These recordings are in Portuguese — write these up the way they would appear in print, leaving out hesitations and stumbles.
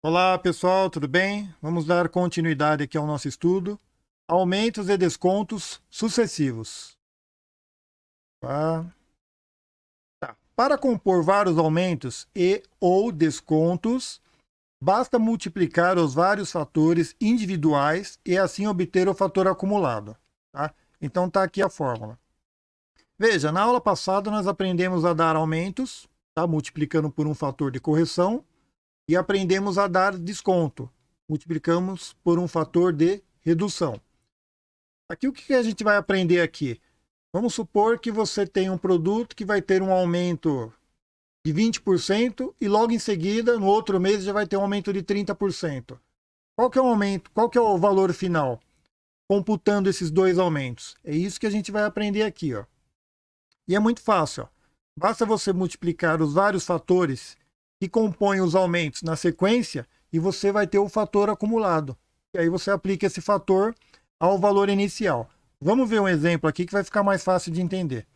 Olá pessoal, tudo bem? Vamos dar continuidade aqui ao nosso estudo. Aumentos e descontos sucessivos. Tá? Para compor vários aumentos e ou descontos, basta multiplicar os vários fatores individuais e assim obter o fator acumulado. Tá? Então está aqui a fórmula. Veja, na aula passada nós aprendemos a dar aumentos, tá? Multiplicando por um fator de correção, e aprendemos a dar desconto. Multiplicamos por um fator de redução. Aqui o que a gente vai aprender aqui? Vamos supor que você tem um produto que vai ter um aumento de 20% e logo em seguida, no outro mês, já vai ter um aumento de 30%. Qual que é o aumento? Qual que é o valor final? Computando esses dois aumentos. É isso que a gente vai aprender aqui, ó. E é muito fácil, ó. Basta você multiplicar os vários fatores que compõem os aumentos na sequência e você vai ter o fator acumulado. E aí você aplica esse fator ao valor inicial. Vamos ver um exemplo aqui que vai ficar mais fácil de entender.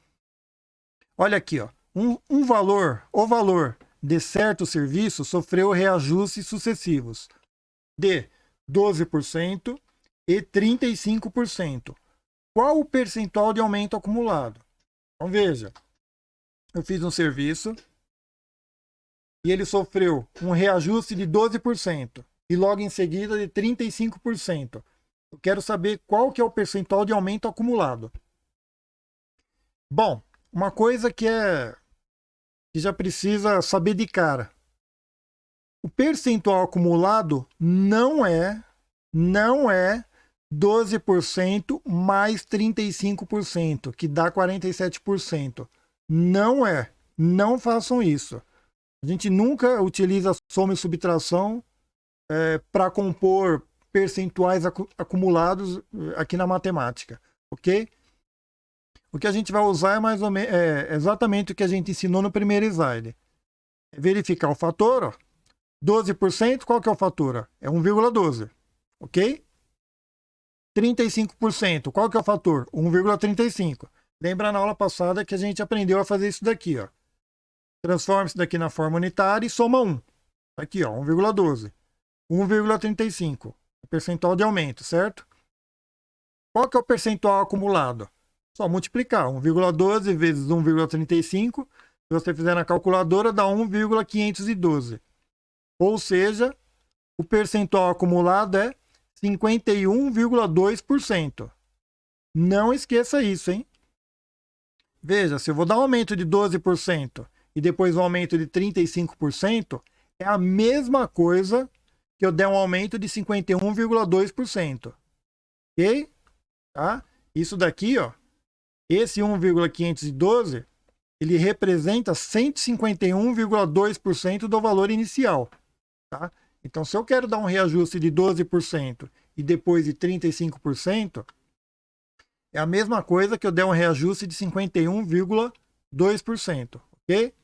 Olha aqui, ó. O valor de certo serviço sofreu reajustes sucessivos de 12% e 35%. Qual o percentual de aumento acumulado? Então veja, eu fiz um serviço e ele sofreu um reajuste de 12% e logo em seguida de 35%. Eu quero saber qual que é o percentual de aumento acumulado. Bom, uma coisa que já precisa saber de cara. O percentual acumulado não é 12% mais 35%, que dá 47%. Não é. Não façam isso. A gente nunca utiliza soma e subtração para compor percentuais acumulados aqui na matemática, ok? O que a gente vai usar é mais ou menos exatamente o que a gente ensinou no primeiro slide. É verificar o fator, ó. 12%, qual que é o fator? Ó? É 1,12, ok? 35%, qual que é o fator? 1,35. Lembra na aula passada que a gente aprendeu a fazer isso daqui, ó. Transforma isso daqui na forma unitária e soma 1. Aqui, ó, 1,12. 1,35. O percentual de aumento, certo? Qual que é o percentual acumulado? Só multiplicar. 1,12 vezes 1,35. Se você fizer na calculadora, dá 1,512. Ou seja, o percentual acumulado é 51,2%. Não esqueça isso, hein? Veja, se eu vou dar um aumento de 12% e depois um aumento de 35%, é a mesma coisa que eu der um aumento de 51,2%. Ok? Tá? Isso daqui, ó, esse 1,512, ele representa 151,2% do valor inicial. Tá? Então, se eu quero dar um reajuste de 12% e depois de 35%, é a mesma coisa que eu der um reajuste de 51,2%. Ok?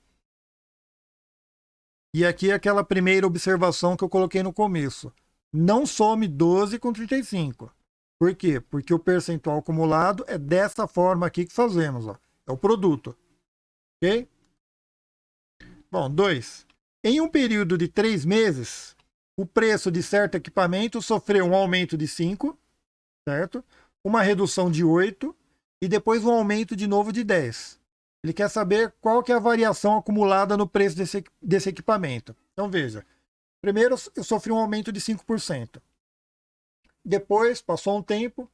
E aqui é aquela primeira observação que eu coloquei no começo. Não some 12 com 35. Por quê? Porque o percentual acumulado é dessa forma aqui que fazemos. Ó. É o produto. Ok? Bom, 2. Em um período de 3 meses, o preço de certo equipamento sofreu um aumento de 5, certo? Uma redução de 8 e depois um aumento de novo de 10. Ele quer saber qual que é a variação acumulada no preço desse equipamento. Então veja, primeiro eu sofri um aumento de 5%. Depois, passou um tempo,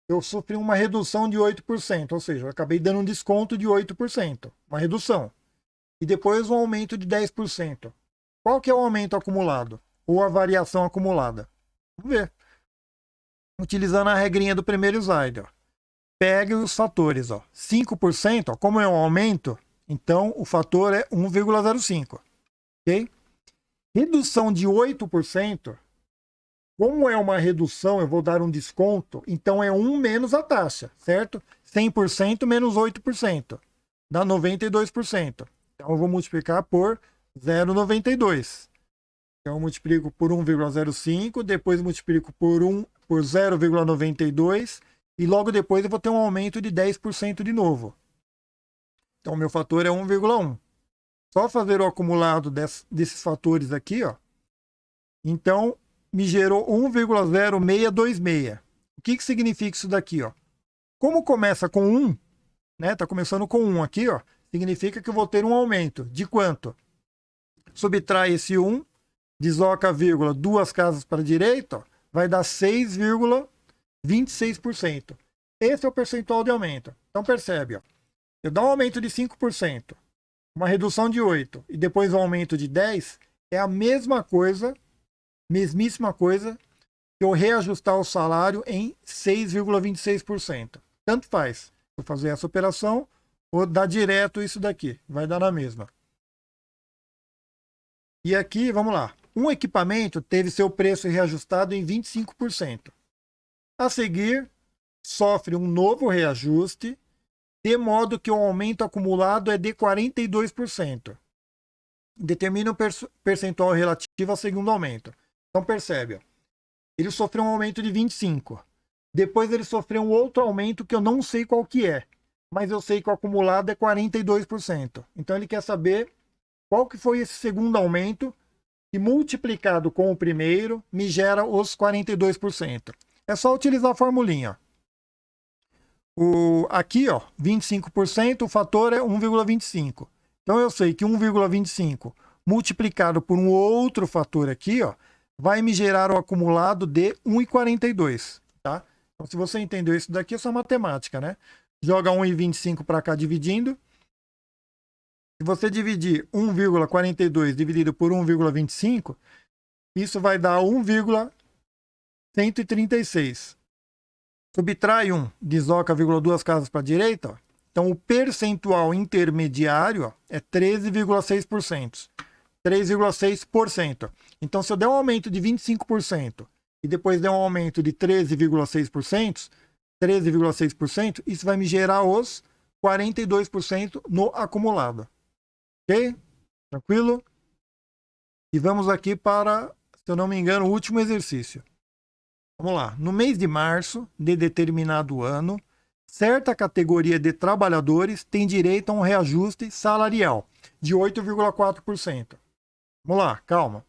eu sofri uma redução de 8%, ou seja, eu acabei dando um desconto de 8%, uma redução. E depois um aumento de 10%. Qual que é o aumento acumulado? Ou a variação acumulada? Vamos ver. Utilizando a regrinha do primeiro slide, ó. Pegue os fatores, ó. 5%, ó, como é um aumento, então o fator é 1,05. Ok? Redução de 8%, como é uma redução, eu vou dar um desconto, então é 1 menos a taxa, certo? 100% menos 8%, dá 92%. Então eu vou multiplicar por 0,92. Então eu multiplico por 1,05, depois multiplico por 0,92 e logo depois eu vou ter um aumento de 10% de novo. Então o meu fator é 1,1. Só fazer o acumulado desses fatores aqui, ó, Então, me gerou 1,0626. O que significa isso daqui, ó? Como começa com 1, né? Tá começando com 1 aqui, ó. Significa que eu vou ter um aumento. De quanto? Subtrai esse 1, desloca a vírgula 2 casas para a direita, ó, vai dar 6,26%. Esse é o percentual de aumento. Então percebe, ó. Eu dou um aumento de 5%, uma redução de 8% e depois um aumento de 10%, é a mesma coisa, mesmíssima coisa, que eu reajustar o salário em 6,26%. Tanto faz. Vou fazer essa operação ou dar direto isso daqui. Vai dar na mesma. E aqui, vamos lá. Um equipamento teve seu preço reajustado em 25%. A seguir, sofre um novo reajuste, de modo que o aumento acumulado é de 42%. Determina o percentual relativo ao segundo aumento. Então percebe, ó. Ele sofreu um aumento de 25%. Depois ele sofreu um outro aumento que eu não sei qual que é, mas eu sei que o acumulado é 42%. Então ele quer saber qual que foi esse segundo aumento que multiplicado com o primeiro me gera os 42%. É só utilizar a formulinha. Aqui, ó, 25%, o fator é 1,25. Então eu sei que 1,25 multiplicado por um outro fator aqui, ó, vai me gerar o acumulado de 1,42, tá? Então se você entendeu isso daqui, é só matemática, né? Joga 1,25 para cá dividindo. Se você dividir 1,42 dividido por 1,25, isso vai dar 1,136. Subtrai 1, desloca 2 casas para a direita. Ó. Então, o percentual intermediário, ó, é 13,6%. 3,6%. Então, se eu der um aumento de 25% e depois der um aumento de 13,6%, isso vai me gerar os 42% no acumulado. Ok? Tranquilo? E vamos aqui para, se eu não me engano, o último exercício. Vamos lá. No mês de março de determinado ano, certa categoria de trabalhadores tem direito a um reajuste salarial de 8,4%. Vamos lá, calma.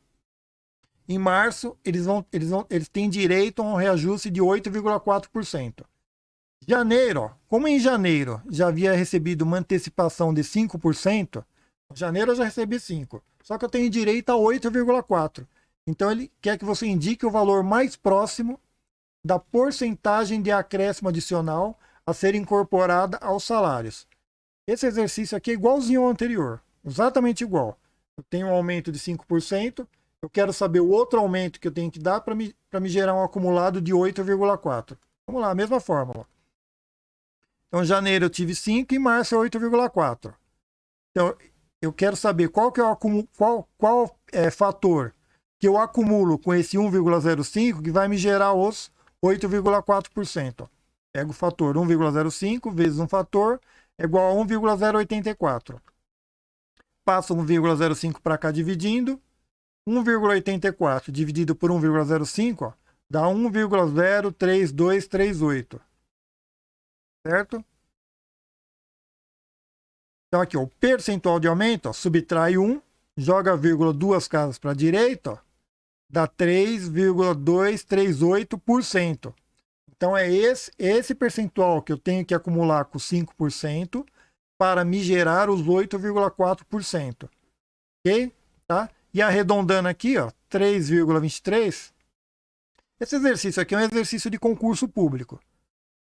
Em março, eles têm direito a um reajuste de 8,4%. Janeiro, ó, como em janeiro já havia recebido uma antecipação de 5%, em janeiro eu já recebi 5%, só que eu tenho direito a 8,4%. Então ele quer que você indique o valor mais próximo da porcentagem de acréscimo adicional a ser incorporada aos salários. Esse exercício aqui é igualzinho ao anterior, exatamente igual. Eu tenho um aumento de 5%, eu quero saber o outro aumento que eu tenho que dar para me gerar um acumulado de 8,4%. Vamos lá, a mesma fórmula. Então, em janeiro eu tive 5 e em março é 8,4. Então, eu quero saber qual que é o qual fator que eu acumulo com esse 1,05 que vai me gerar os 8,4%. Pego o fator 1,05 vezes um fator é igual a 1,084. Passo 1,05 para cá dividindo. 1,84 dividido por 1,05 dá 1,03238. Certo? Então aqui, ó, o percentual de aumento, ó, subtrai 1, joga a vírgula 2 casas para a direita, ó, dá 3,238%. Então é esse percentual que eu tenho que acumular com 5% para me gerar os 8,4%. Ok? Tá? E arredondando aqui, ó, 3,23. Esse exercício aqui é um exercício de concurso público.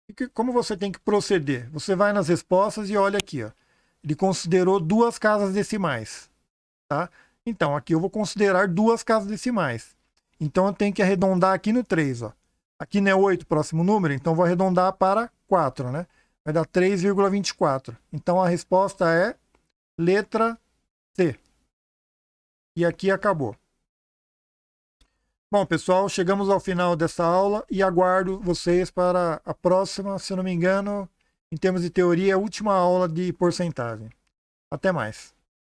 E como você tem que proceder? Você vai nas respostas e olha aqui, ó. Ele considerou 2 casas decimais, tá? Então, aqui eu vou considerar 2 casas decimais. Então, eu tenho que arredondar aqui no 3, ó. Aqui não é 8, próximo número, então eu vou arredondar para 4, né? Vai dar 3,24. Então, a resposta é letra C. E aqui acabou. Bom, pessoal, chegamos ao final dessa aula e aguardo vocês para a próxima, se eu não me engano, em termos de teoria, a última aula de porcentagem. Até mais.